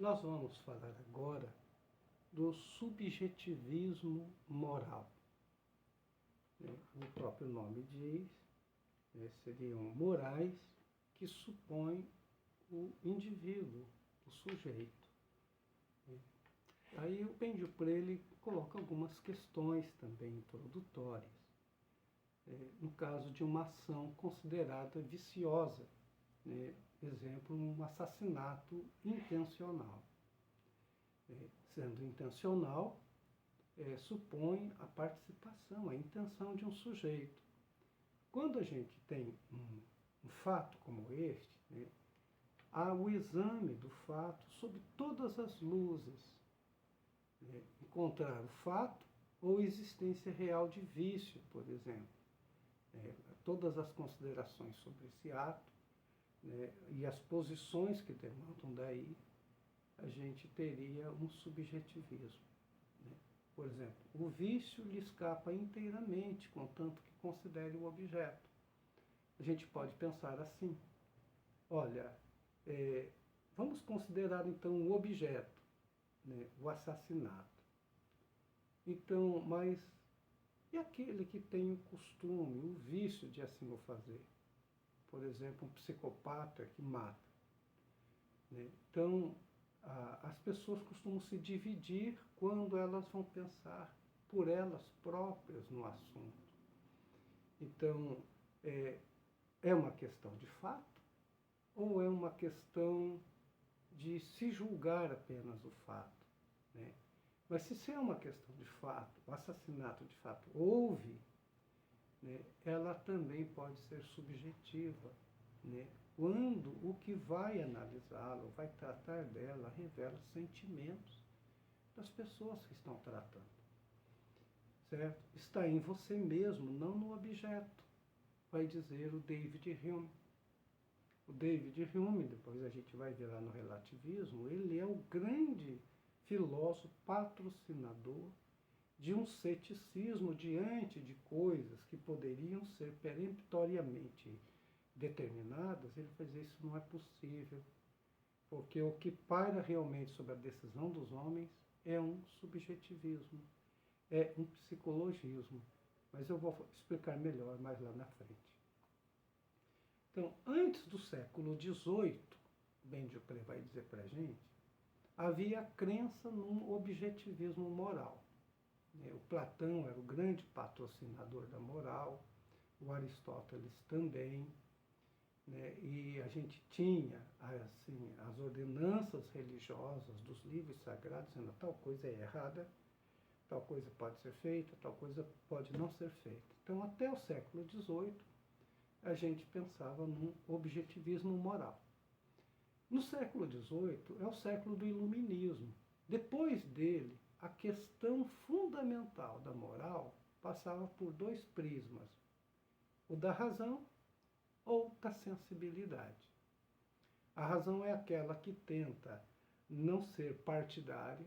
Nós vamos falar agora do subjetivismo moral. O próprio nome diz, seriam morais que supõem o indivíduo, o sujeito. Aí o Benjupre ele coloca algumas questões também introdutórias. No caso de uma ação considerada viciosa, exemplo, um assassinato intencional. Sendo intencional, supõe a participação, a intenção de um sujeito. Quando a gente tem um fato como este, há o exame do fato sob todas as luzes. Encontrar o fato ou existência real de vício, por exemplo. Todas as considerações sobre esse ato, e as posições que demandam daí, a gente teria um subjetivismo. Por exemplo, o vício lhe escapa inteiramente, contanto que considere o objeto. A gente pode pensar assim: olha, vamos considerar então o objeto, o assassinato. Então, mas e aquele que tem o costume, o vício de assim o fazer? Por exemplo, um psicopata que mata. Então, as pessoas costumam se dividir quando elas vão pensar por elas próprias no assunto. Então, é uma questão de fato ou é uma questão de se julgar apenas o fato? Mas se é uma questão de fato, o assassinato de fato houve, ela também pode ser subjetiva, quando o que vai analisá-la, vai tratar dela, revela sentimentos das pessoas que estão tratando. Certo? Está em você mesmo, não no objeto, vai dizer o David Hume. O David Hume, depois a gente vai ver lá no relativismo, ele é o grande filósofo patrocinador de um ceticismo diante de coisas que poderiam ser peremptoriamente determinadas. Ele vai dizer: isso não é possível, porque o que paira realmente sobre a decisão dos homens é um subjetivismo, é um psicologismo. Mas eu vou explicar melhor mais lá na frente. Então, antes do século XVIII, Benjupre vai dizer para a gente, havia a crença num objetivismo moral. O Platão era o grande patrocinador da moral, o Aristóteles também, e a gente tinha assim, as ordenanças religiosas dos livros sagrados dizendo tal coisa é errada, tal coisa pode ser feita, tal coisa pode não ser feita. Então, até o século XVIII, a gente pensava num objetivismo moral. No século XVIII é o século do iluminismo. Depois dele, a questão fundamental da moral passava por dois prismas: o da razão ou da sensibilidade. A razão é aquela que tenta não ser partidária,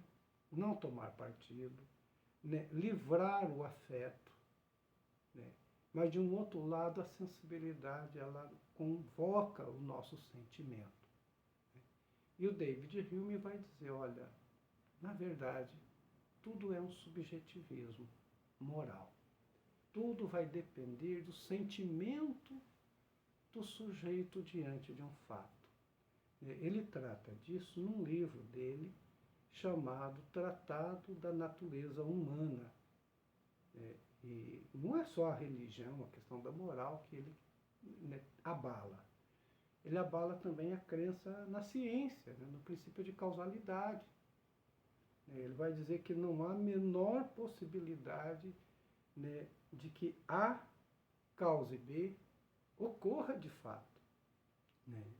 não tomar partido, livrar o afeto, mas de um outro lado a sensibilidade ela convoca o nosso sentimento. E o David Hume vai dizer: olha, na verdade, tudo é um subjetivismo moral. Tudo vai depender do sentimento do sujeito diante de um fato. Ele trata disso num livro dele chamado Tratado da Natureza Humana. E não é só a religião, a questão da moral que ele abala. Ele abala também a crença na ciência, no princípio de causalidade. Ele vai dizer que não há a menor possibilidade de que A cause B ocorra de fato.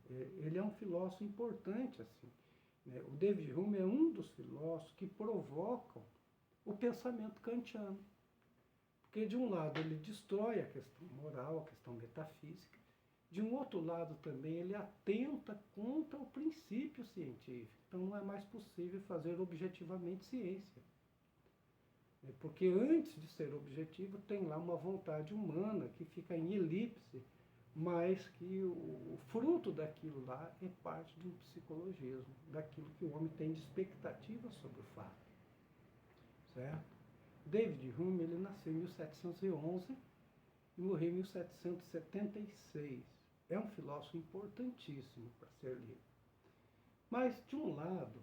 Ele é um filósofo importante assim. O David Hume é um dos filósofos que provocam o pensamento kantiano. Porque de um lado ele destrói a questão moral, a questão metafísica, de um outro lado também ele atenta contra o princípio científico. Então não é mais possível fazer objetivamente ciência. Porque antes de ser objetivo tem lá uma vontade humana que fica em elipse mas que o fruto daquilo lá é parte de um psicologismo, daquilo que o homem tem de expectativa sobre o fato, certo? David Hume, ele nasceu em 1711 e morreu em 1776. É um filósofo importantíssimo para ser lido. Mas, de um lado,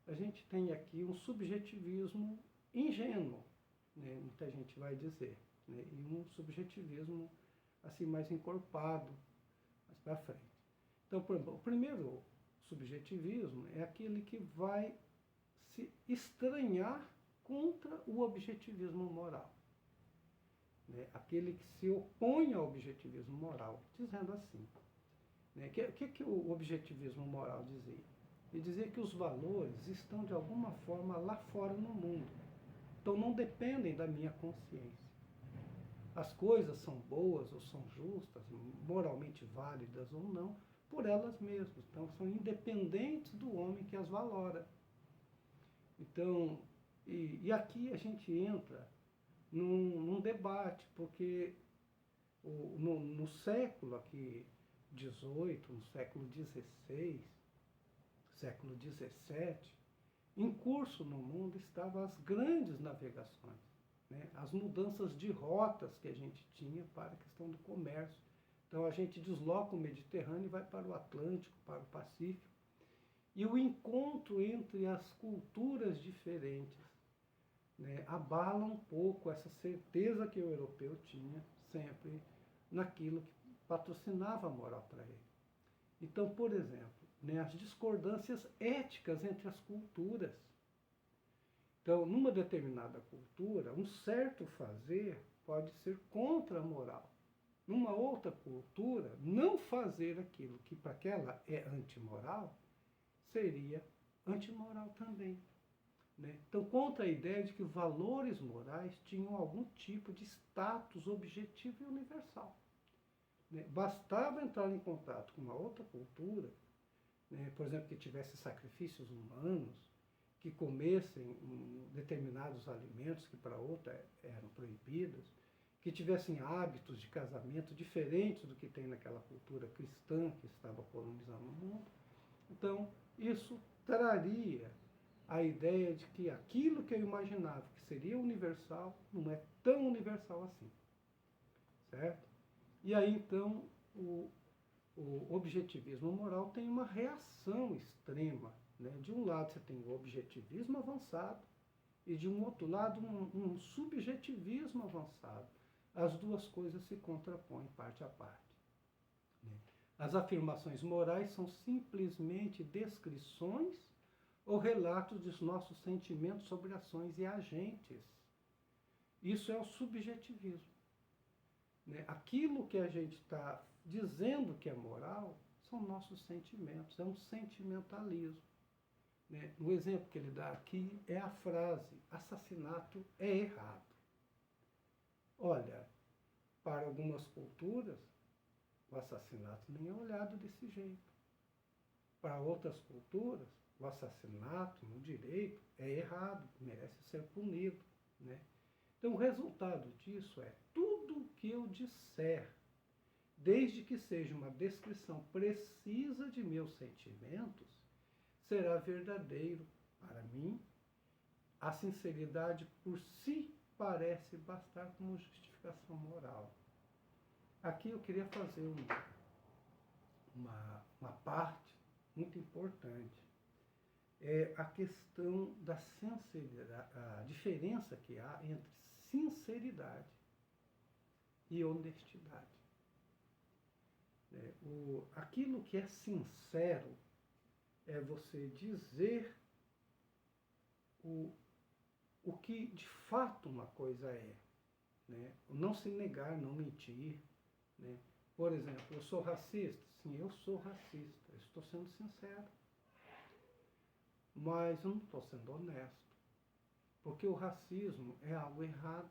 a gente tem aqui um subjetivismo ingênuo, né? Muita gente vai dizer, né? E um subjetivismo assim mais encorpado, mais para frente. Então, por exemplo, o primeiro subjetivismo é aquele que vai se estranhar contra o objetivismo moral, né? Aquele que se opõe ao objetivismo moral, dizendo assim, né? Que o objetivismo moral dizia? Ele dizia que os valores estão de alguma forma lá fora no mundo, então não dependem da minha consciência. As coisas são boas ou são justas, moralmente válidas ou não, por elas mesmas. Então, são independentes do homem que as valora. Então, e aqui a gente entra num debate, porque no século aqui 18, no século 16, século 17, em curso no mundo estavam as grandes navegações, né? As mudanças de rotas que a gente tinha para a questão do comércio. Então a gente desloca o Mediterrâneo e vai para o Atlântico, para o Pacífico. E o encontro entre as culturas diferentes, né, abala um pouco essa certeza que o europeu tinha sempre naquilo que patrocinava a moral para ele. Então, por exemplo, né, as discordâncias éticas entre as culturas. Então, numa determinada cultura, um certo fazer pode ser contra a moral. Numa outra cultura, não fazer aquilo que para aquela é antimoral, seria antimoral também, né? Então, contra a ideia de que valores morais tinham algum tipo de status objetivo e universal, né? Bastava entrar em contato com uma outra cultura, né, por exemplo, que tivesse sacrifícios humanos, que comessem determinados alimentos que para outra eram proibidos, que tivessem hábitos de casamento diferentes do que tem naquela cultura cristã que estava colonizando o mundo. Então, isso traria a ideia de que aquilo que eu imaginava que seria universal não é tão universal assim, certo? E aí, então, o objetivismo moral tem uma reação extrema, né? De um lado você tem o objetivismo avançado e de um outro lado um subjetivismo avançado. As duas coisas se contrapõem parte a parte, né? As afirmações morais são simplesmente descrições ou relatos dos nossos sentimentos sobre ações e agentes. Isso é o subjetivismo, né? Aquilo que a gente está dizendo que é moral são nossos sentimentos, é um sentimentalismo, né? O exemplo que ele dá aqui é a frase: assassinato é errado. Olha, para algumas culturas, o assassinato nem é olhado desse jeito. Para outras culturas, o assassinato no direito é errado, merece ser punido, né? Então, o resultado disso é tudo o que eu disser, desde que seja uma descrição precisa de meus sentimentos, será verdadeiro para mim. A sinceridade por si parece bastar como justificação moral. Aqui eu queria fazer uma parte muito importante. É a questão da sinceridade, a diferença que há entre sinceridade e honestidade. Aquilo que é sincero é você dizer o que de fato uma coisa é, né? Não se negar, não mentir, né? Por exemplo, eu sou racista? Sim, eu sou racista, eu estou sendo sincero. Mas eu não estou sendo honesto, porque o racismo é algo errado,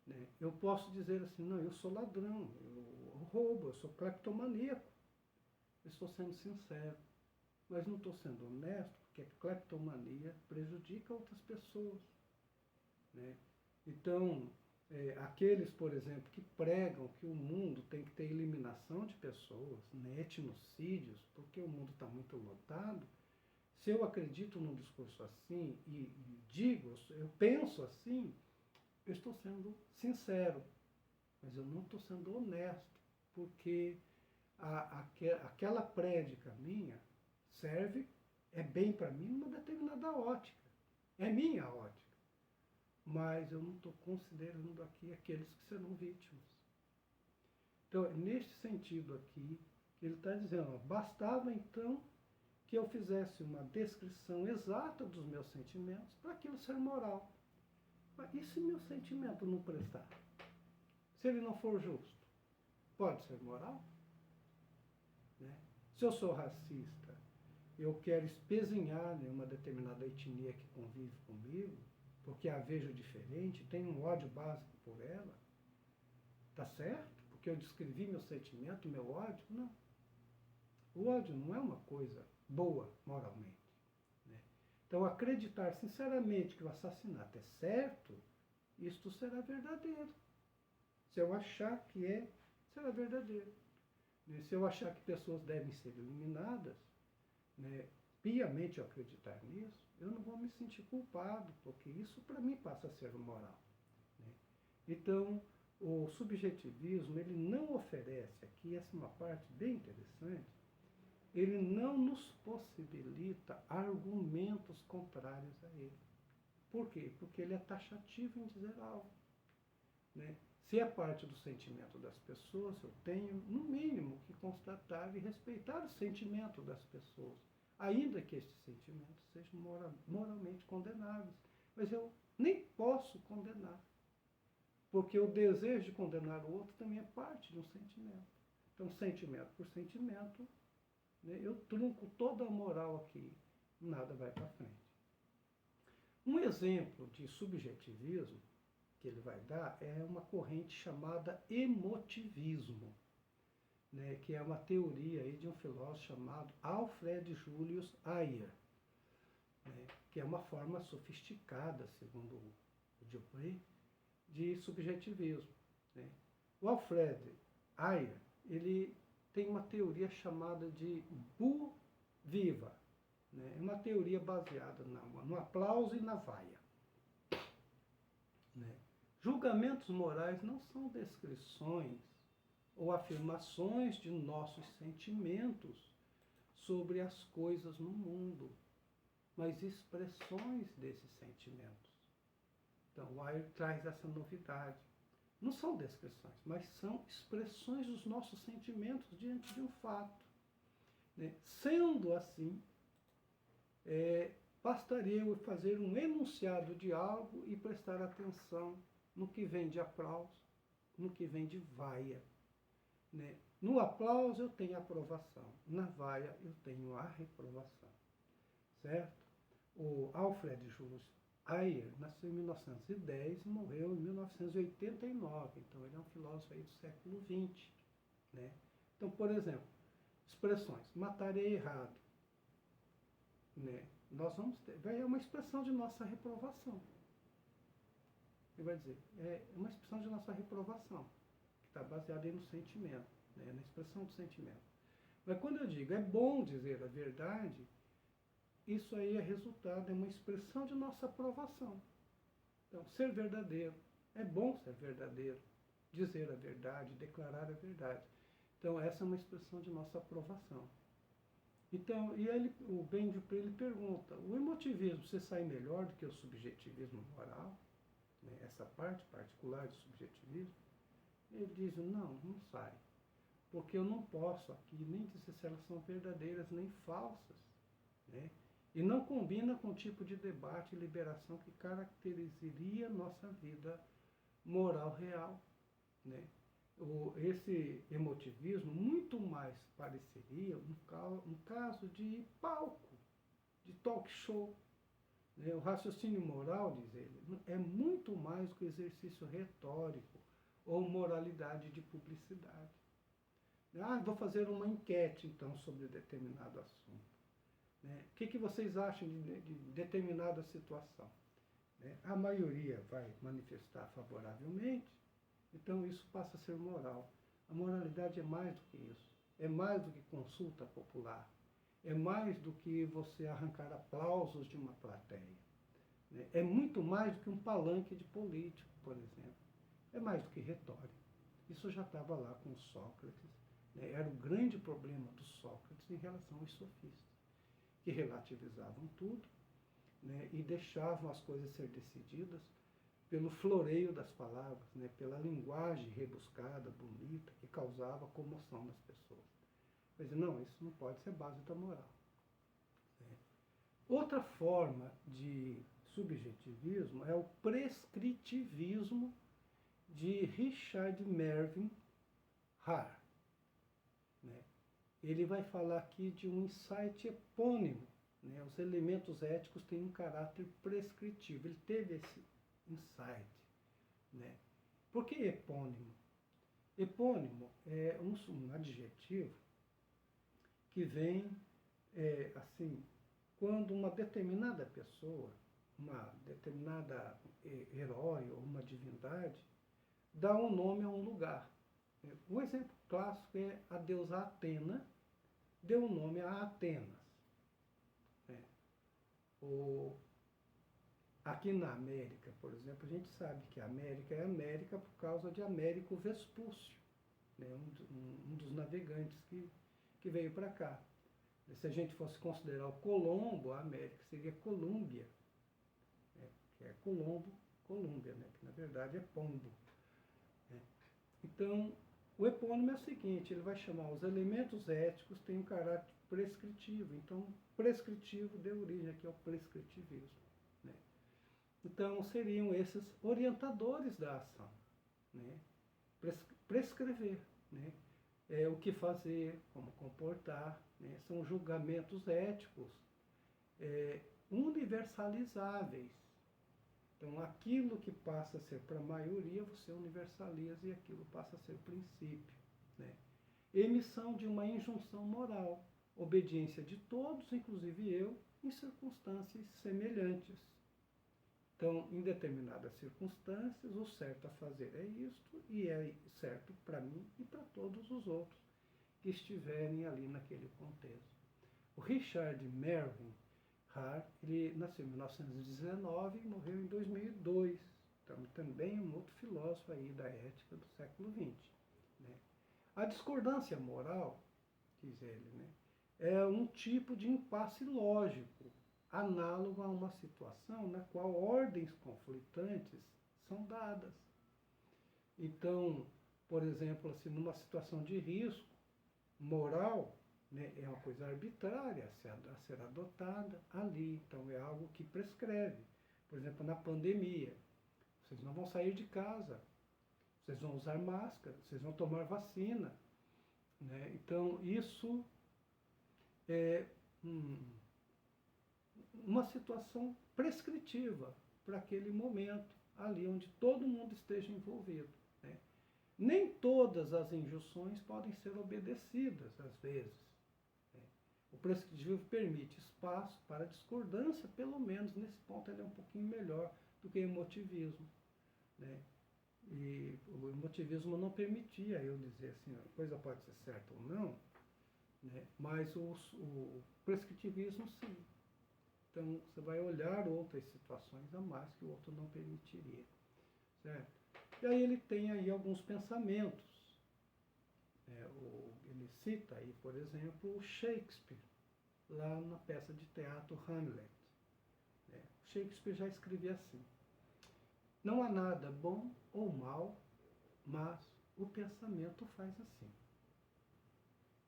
né? Eu posso dizer assim: não, eu sou ladrão, eu roubo, eu sou cleptomaníaco. Eu estou sendo sincero, mas não estou sendo honesto, porque a cleptomania prejudica outras pessoas, né? Então, aqueles, por exemplo, que pregam que o mundo tem que ter eliminação de pessoas, né, etnocídios, porque o mundo está muito lotado. Se eu acredito num discurso assim e digo, eu penso assim, eu estou sendo sincero, mas eu não estou sendo honesto, porque aquela prédica minha serve, é bem para mim numa determinada ótica, é minha ótica, mas eu não estou considerando aqui aqueles que serão vítimas. Então, é neste sentido aqui, que ele está dizendo, ó, bastava então que eu fizesse uma descrição exata dos meus sentimentos para aquilo ser moral. Mas e se meu sentimento não prestar? Se ele não for justo, pode ser moral? Né? Se eu sou racista, eu quero espezinhar uma determinada etnia que convive comigo, porque a vejo diferente, tenho um ódio básico por ela, tá certo? Porque eu descrevi meu sentimento, meu ódio? Não. O ódio não é uma coisa boa moralmente. Né? Então, acreditar sinceramente que o assassinato é certo, isto será verdadeiro. Se eu achar que é, será verdadeiro. Né? Se eu achar que pessoas devem ser eliminadas, né, piamente eu acreditar nisso, eu não vou me sentir culpado, porque isso para mim passa a ser moral. Né? Então, o subjetivismo, ele não oferece, aqui essa é uma parte bem interessante, ele não nos possibilita argumentos contrários a ele. Por quê? Porque ele é taxativo em dizer algo. Né? Se é parte do sentimento das pessoas, eu tenho, no mínimo, que constatar e respeitar o sentimento das pessoas, ainda que estes sentimentos sejam moralmente condenáveis. Mas eu nem posso condenar, porque o desejo de condenar o outro também é parte de um sentimento. Então, sentimento por sentimento, né, eu trunco toda a moral aqui, nada vai para frente. Um exemplo de subjetivismo que ele vai dar é uma corrente chamada emotivismo, né, que é uma teoria aí de um filósofo chamado Alfred Julius Ayer, né, que é uma forma sofisticada, segundo o Dupré, de subjetivismo. Né. O Alfred Ayer, ele tem uma teoria chamada de bu viva, né, é uma teoria baseada no aplauso e na vaia. Né. Julgamentos morais não são descrições ou afirmações de nossos sentimentos sobre as coisas no mundo, mas expressões desses sentimentos. Então, o Ayer traz essa novidade. Não são descrições, mas são expressões dos nossos sentimentos diante de um fato. Né? Sendo assim, bastaria eu fazer um enunciado de algo e prestar atenção no que vem de aplauso, no que vem de vaia. Né? No aplauso eu tenho a aprovação, na vaia eu tenho a reprovação. Certo? O Alfred Julius Ayer nasceu em 1910 e morreu em 1989, então ele é um filósofo aí do século XX. Né? Então, por exemplo, expressões, matarei errado. Né? Nós vamos ter, é uma expressão de nossa reprovação. Ele vai dizer, é uma expressão de nossa reprovação, que está baseada aí no sentimento, né? Na expressão do sentimento. Mas quando eu digo é bom dizer a verdade, isso aí é resultado, é uma expressão de nossa aprovação. Então, ser verdadeiro, é bom ser verdadeiro, dizer a verdade, declarar a verdade. Então, essa é uma expressão de nossa aprovação. Então, e ele, o Ben Dupré, ele pergunta, o emotivismo se sai melhor do que o subjetivismo moral? Né, essa parte particular do subjetivismo? Ele diz, não sai. Porque eu não posso aqui nem dizer se elas são verdadeiras nem falsas. Né? E não combina com o tipo de debate e liberação que caracterizaria nossa vida moral real. Né? Esse emotivismo muito mais pareceria um caso de palco, de talk show. Né? O raciocínio moral, diz ele, é muito mais do que exercício retórico ou moralidade de publicidade. Vou fazer uma enquete, então, sobre determinado assunto. Né? O que vocês acham de determinada situação? né? A maioria vai manifestar favoravelmente, então isso passa a ser moral. A moralidade é mais do que isso. É mais do que consulta popular. É mais do que você arrancar aplausos de uma plateia. Né? É muito mais do que um palanque de político, por exemplo. É mais do que retórica. Isso já estava lá com Sócrates. Né? Era o grande problema do Sócrates em relação aos sofistas, que relativizavam tudo, né? E deixavam as coisas ser decididas pelo floreio das palavras, né? Pela linguagem rebuscada, bonita, que causava comoção nas pessoas. Quer dizer, não, isso não pode ser base da moral. Né? Outra forma de subjetivismo é o prescritivismo de Richard Mervyn Haar. Né? Ele vai falar aqui de um insight epônimo. Né? Os elementos éticos têm um caráter prescritivo. Ele teve esse insight. Né? Por que epônimo? Epônimo é um adjetivo que vem, assim, quando uma determinada pessoa, uma determinada herói ou uma divindade, dá um nome a um lugar. Um exemplo clássico é a deusa Atena, deu um nome a Atenas. Aqui na América, por exemplo, a gente sabe que a América é América por causa de Américo Vespúcio, né? um dos navegantes que veio para cá. Se a gente fosse considerar o Colombo, a América seria Colúmbia, né? Que é Colombo, Colúmbia, né? Que na verdade é pombo. Né? Então, o epônimo é o seguinte, ele vai chamar os elementos éticos, têm um caráter prescritivo. Então, prescritivo deu origem aqui ao prescritivismo. Né? Então, seriam esses orientadores da ação. Né? Prescrever. Né? O que fazer, como comportar. Né? São julgamentos éticos universalizáveis. Então, aquilo que passa a ser para a maioria, você universaliza e aquilo passa a ser princípio. Né? Emissão de uma injunção moral, obediência de todos, inclusive eu, em circunstâncias semelhantes. Então, em determinadas circunstâncias, o certo a fazer é isto, e é certo para mim e para todos os outros que estiverem ali naquele contexto. O Richard Mervyn Haar, ele nasceu em 1919 e morreu em 2002. Então, também um outro filósofo aí da ética do século XX. Né? A discordância moral, diz ele, né, é um tipo de impasse lógico, análogo a uma situação na qual ordens conflitantes são dadas. Então, por exemplo, assim, numa situação de risco moral, né, é uma coisa arbitrária a ser adotada ali. Então, é algo que prescreve. Por exemplo, na pandemia, vocês não vão sair de casa, vocês vão usar máscara, vocês vão tomar vacina. Né? Então, isso é uma situação prescritiva para aquele momento, ali onde todo mundo esteja envolvido. Né? Nem todas as injunções podem ser obedecidas, às vezes. Né? O prescritivo permite espaço para discordância, pelo menos nesse ponto ele é um pouquinho melhor do que o emotivismo. Né? E o emotivismo não permitia eu dizer assim, a coisa pode ser certa ou não, né? Mas o prescritivismo sim. Então, você vai olhar outras situações a mais que o outro não permitiria. Certo? E aí ele tem aí alguns pensamentos. Ele cita aí, por exemplo, o Shakespeare, lá na peça de teatro Hamlet. Shakespeare já escrevia assim: não há nada bom ou mal, mas o pensamento faz assim.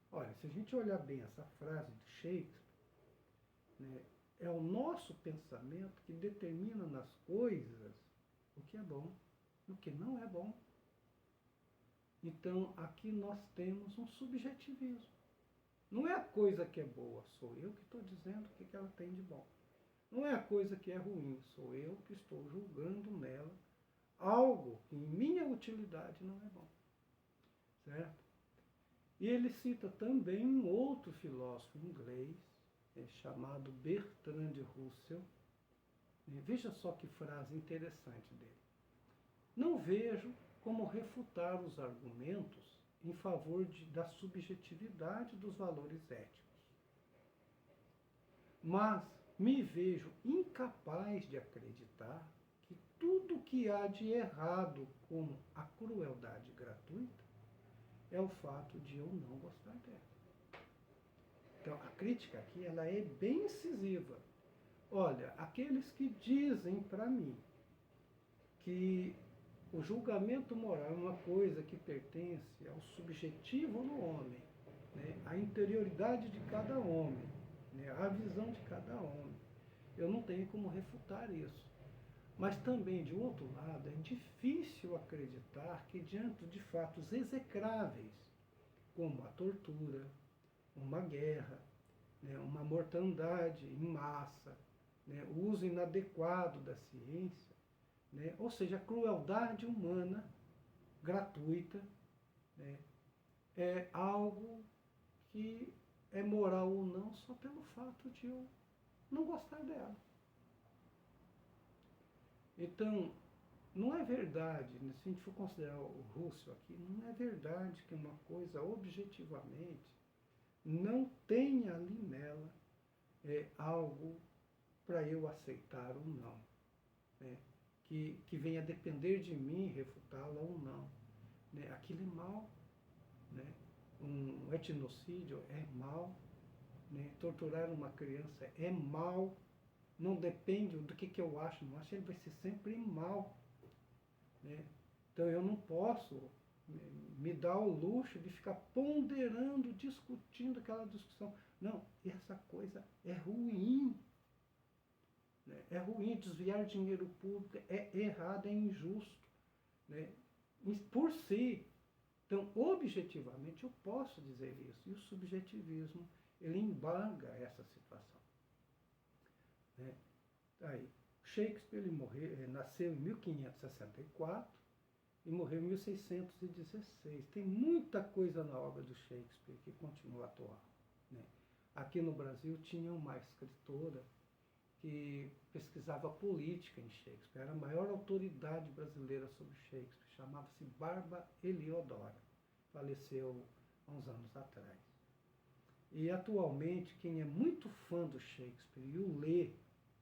Olha, se a gente olhar bem essa frase de Shakespeare, né, é o nosso pensamento que determina nas coisas o que é bom e o que não é bom. Então, aqui nós temos um subjetivismo. Não é a coisa que é boa, sou eu que estou dizendo o que ela tem de bom. Não é a coisa que é ruim, sou eu que estou julgando nela algo que em minha utilidade não é bom. Certo? E ele cita também um outro filósofo inglês, chamado Bertrand Russell, Veja só que frase interessante dele. Não vejo como refutar os argumentos em favor da subjetividade dos valores éticos, mas me vejo incapaz de acreditar que tudo que há de errado com a crueldade gratuita é o fato de eu não gostar dela. Então, a crítica aqui ela é bem incisiva. Olha, aqueles que dizem para mim que o julgamento moral é uma coisa que pertence ao subjetivo no homem, né? A interioridade de cada homem, né? A visão de cada homem. Eu não tenho como refutar isso. Mas também, de outro lado, é difícil acreditar que diante de fatos execráveis, como a tortura, uma guerra, né? Uma mortandade em massa, né? O uso inadequado da ciência, né? Ou seja, a crueldade humana gratuita, né? É algo que é moral ou não só pelo fato de eu não gostar dela. Então, não é verdade, se a gente for considerar o Russell aqui, não é verdade que uma coisa objetivamente não tenha ali nela algo para eu aceitar ou não, né? Que venha a depender de mim refutá-la ou não. Né? Aquilo é mal, né? Um etnocídio é mal, né? Torturar uma criança é mal, não depende do que eu acho, não acho, ele vai ser sempre mal. Né? Então eu não posso me dar o luxo de ficar ponderando, discutindo aquela discussão. Não, essa coisa é ruim. É ruim, desviar dinheiro público é errado, é injusto. Né? Por si. Então, objetivamente, eu posso dizer isso. E o subjetivismo, ele embarga essa situação. Né? Aí, Shakespeare ele nasceu em 1564 e morreu em 1616. Tem muita coisa na obra do Shakespeare que continua atual. Né? Aqui no Brasil tinha uma escritora que pesquisava política em Shakespeare, era a maior autoridade brasileira sobre Shakespeare, chamava-se Barba Heliodora, faleceu há uns anos atrás. E atualmente, quem é muito fã do Shakespeare e o lê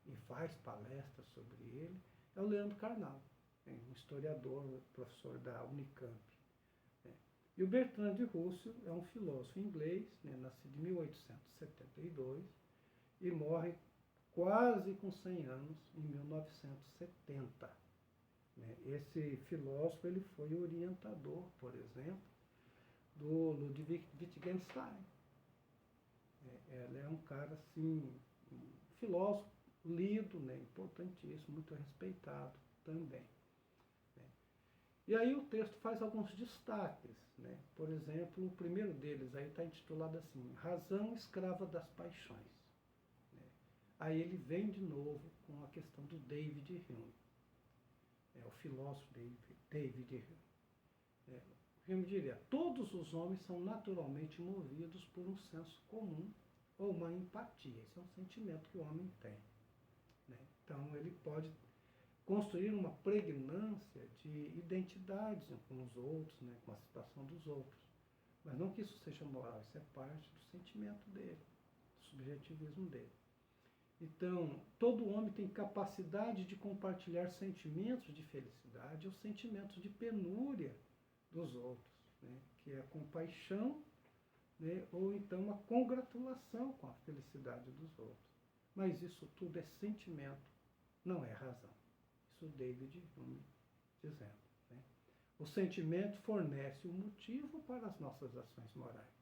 e faz palestras sobre ele, é o Leandro Carnal, um historiador, professor da Unicamp. E o Bertrand de Russell é um filósofo inglês, nascido em 1872 e morre quase com 100 anos, em 1970. Esse filósofo ele foi orientador, por exemplo, do Ludwig Wittgenstein. Ele é um cara, assim, um filósofo lido, importantíssimo, muito respeitado também. E aí o texto faz alguns destaques. Por exemplo, o primeiro deles aí está intitulado assim, Razão Escrava das Paixões. Aí ele vem de novo com a questão do David Hume, o filósofo David Hume. Hume diria, todos os homens são naturalmente movidos por um senso comum ou uma empatia. Esse é um sentimento que o homem tem. Então ele pode construir uma pregnância de identidades com os outros, com a situação dos outros. Mas não que isso seja moral, isso é parte do sentimento dele, do subjetivismo dele. Então, todo homem tem capacidade de compartilhar sentimentos de felicidade ou sentimentos de penúria dos outros, que é a compaixão, ou então a congratulação com a felicidade dos outros. Mas isso tudo é sentimento, não é razão. Isso David Hume dizendo. O sentimento fornece o motivo para as nossas ações morais.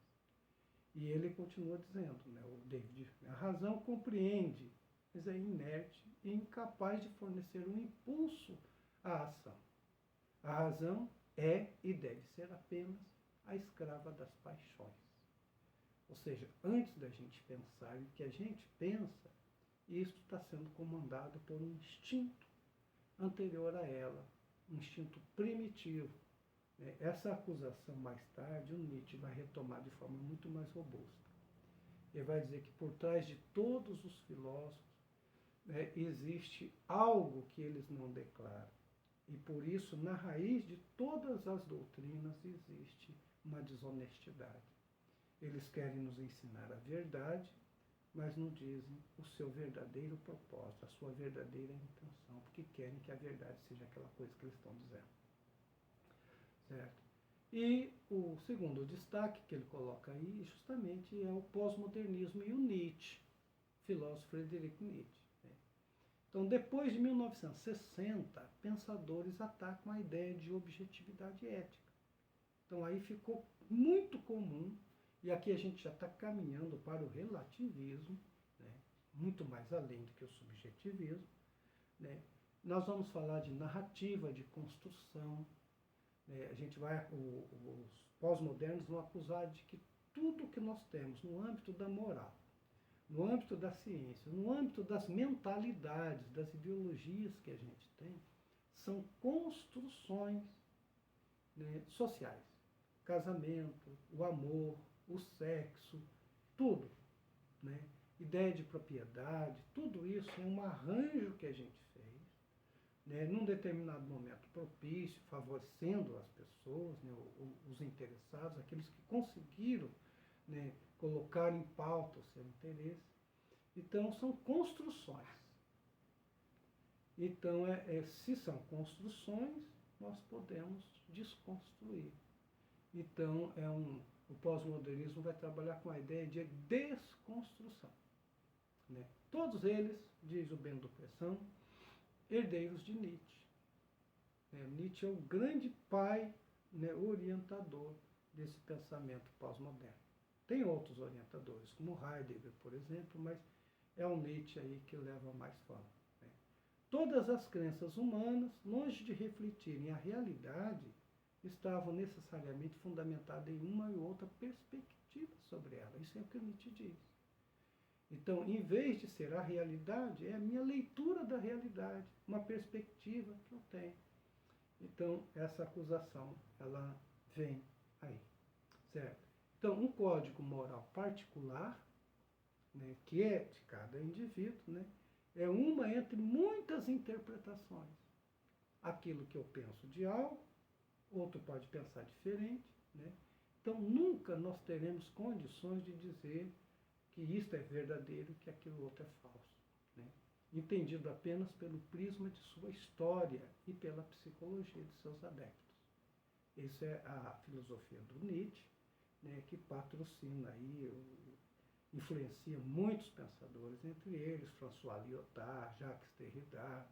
E ele continua dizendo, o David, a razão compreende, mas é inerte e incapaz de fornecer um impulso à ação. A razão é e deve ser apenas a escrava das paixões. Ou seja, antes da gente pensar o que a gente pensa, isso está sendo comandado por um instinto anterior a ela, um instinto primitivo. Essa acusação mais tarde, o Nietzsche vai retomar de forma muito mais robusta. Ele vai dizer que por trás de todos os filósofos né, existe algo que eles não declaram. E por isso, na raiz de todas as doutrinas, existe uma desonestidade. Eles querem nos ensinar a verdade, mas não dizem o seu verdadeiro propósito, a sua verdadeira intenção, porque querem que a verdade seja aquela coisa que eles estão dizendo. Certo? E o segundo destaque que ele coloca aí, justamente, é o pós-modernismo e o Nietzsche, filósofo Friedrich Nietzsche. Então, depois de 1960, pensadores atacam a ideia de objetividade ética. Então, aí ficou muito comum, e aqui a gente já está caminhando para o relativismo, né, muito mais além do que o subjetivismo. Né. Nós vamos falar de narrativa, de construção. Né, a gente vai, os pós-modernos vão acusar de que tudo que nós temos no âmbito da moral, no âmbito da ciência, no âmbito das mentalidades, das ideologias que a gente tem, são construções, né, sociais. Casamento, o amor, o sexo, tudo. Né? Ideia de propriedade, tudo isso é um arranjo que a gente fez, né, num determinado momento propício, favorecendo as pessoas, né, os interessados, aqueles que conseguiram, né, colocar em pauta o seu interesse. Então, são construções. Então, se são construções, nós podemos desconstruir. Então, o pós-modernismo vai trabalhar com a ideia de desconstrução. Né? Todos eles, diz o Bento Dupressan, herdeiros de Nietzsche. Nietzsche é o grande pai, né, orientador desse pensamento pós-moderno. Tem outros orientadores, como Heidegger, por exemplo, mas é o Nietzsche aí que leva mais fama. Né? Todas as crenças humanas, longe de refletirem a realidade, estavam necessariamente fundamentadas em uma e outra perspectiva sobre ela. Isso é o que Nietzsche diz. Então, em vez de ser a realidade, é a minha leitura da realidade, uma perspectiva que eu tenho. Então, essa acusação, ela vem aí, certo? Então, um código moral particular, né, que é de cada indivíduo, né, é uma entre muitas interpretações. Aquilo que eu penso de algo, outro pode pensar diferente. Né? Então, nunca nós teremos condições de dizer que isto é verdadeiro, que aquilo outro é falso. Né? Entendido apenas pelo prisma de sua história e pela psicologia de seus adeptos. Essa é a filosofia do Nietzsche, né, que patrocina aí, influencia muitos pensadores, entre eles François Lyotard, Jacques Derrida,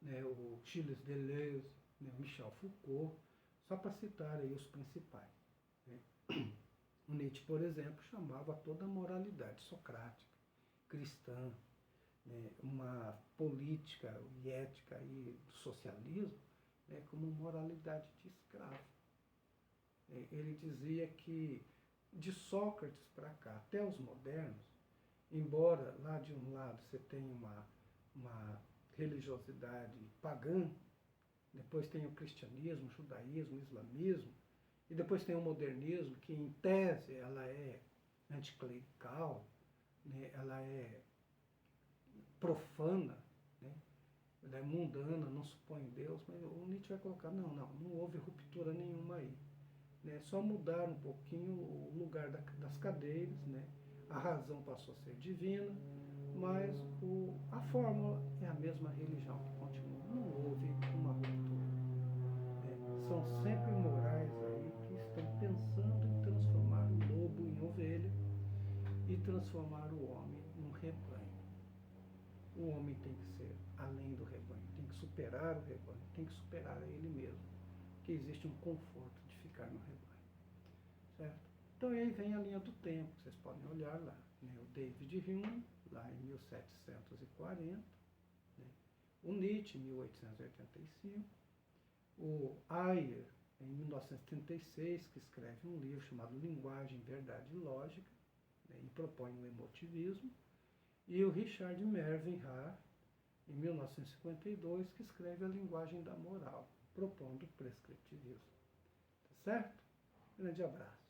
né, o Gilles Deleuze, né, Michel Foucault, só para citar aí os principais. Né. O Nietzsche, por exemplo, chamava toda a moralidade socrática, cristã, né, uma política e ética aí do socialismo, né, como moralidade de escravo. Ele dizia que de Sócrates para cá, até os modernos, embora lá de um lado você tenha uma religiosidade pagã, depois tem o cristianismo, o judaísmo, o islamismo, e depois tem o modernismo, que em tese ela é anticlerical, né, ela é profana, né, ela é mundana, não supõe Deus, mas o Nietzsche vai colocar, não houve ruptura nenhuma aí. Né, só mudar um pouquinho o lugar das cadeiras, né, a razão passou a ser divina, mas a fórmula é a mesma religião que continua, não houve uma ruptura. São sempre morais aí que estão pensando em transformar o lobo em ovelha e transformar o homem num rebanho. O homem tem que ser além do rebanho, tem que superar o rebanho, tem que superar a ele mesmo, que existe um conforto de ficar no rebanho. Certo? Então aí vem a linha do tempo, vocês podem olhar lá. Né? O David Hume, lá em 1740, né? O Nietzsche, em 1885, o Ayer, em 1936, que escreve um livro chamado Linguagem, Verdade e Lógica, né, e propõe o emotivismo, e o Richard Mervyn Haar, em 1952, que escreve A Linguagem da Moral, propondo o prescritivismo. Tá certo? Grande abraço.